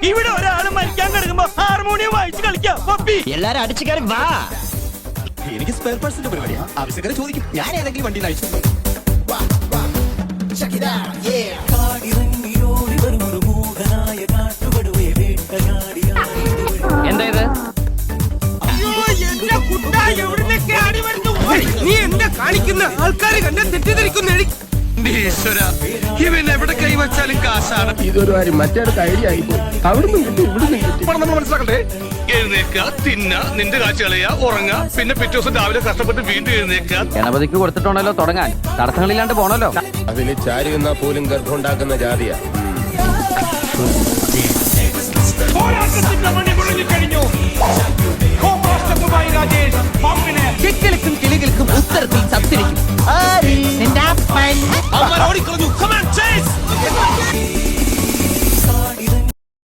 ഇവിടെ ഒരാള് മരിക്കാൻ കിടക്കുമ്പോ ഹാർമോണിയം വായിച്ച് കളിക്കാം. എല്ലാരും അടിച്ചു കയറി വാ. എനിക്ക് സ്പെയർ പാർട്സിന്റെ പരിപാടിയാ. ആവശ്യക്കാരെ ചോദിക്കും, ഞാൻ ഏതെങ്കിലും വണ്ടി അയച്ചു. എന്താ ഇത്? നീ എന്താ കാണിക്കുന്ന? ആൾക്കാരെ കണ്ട തെറ്റിദ്ധരിക്കുന്ന ഇവൻ എവിടെ കൈവച്ചാലും കാശാണ്. ഇതൊരു കാര്യം മറ്റേടത്ത് ഐഡിയ ആയിപ്പോ അവിടുന്ന് കിട്ടി ഇവിടുന്ന് കിട്ടി. നമ്മൾ മനസ്സിലാക്കണ്ടേ? എഴുന്നേക്ക, തിന്ന, നിന്റെ കാഴ്ച കളയുക, ഉറങ്ങ, പിന്നെ പിറ്റേ ദിവസം രാവിലെ കഷ്ടപ്പെട്ട് വീണ്ടും എഴുന്നേക്ക. ഗണപതിക്ക് കൊടുത്തിട്ടുണ്ടല്ലോ തുടങ്ങാൻ, തടസ്സങ്ങളില്ലാണ്ട് പോണല്ലോ. അതിന് ചാരി നിന്നാ പോലും ഗർഭം ഉണ്ടാക്കുന്ന ജാതിയാ.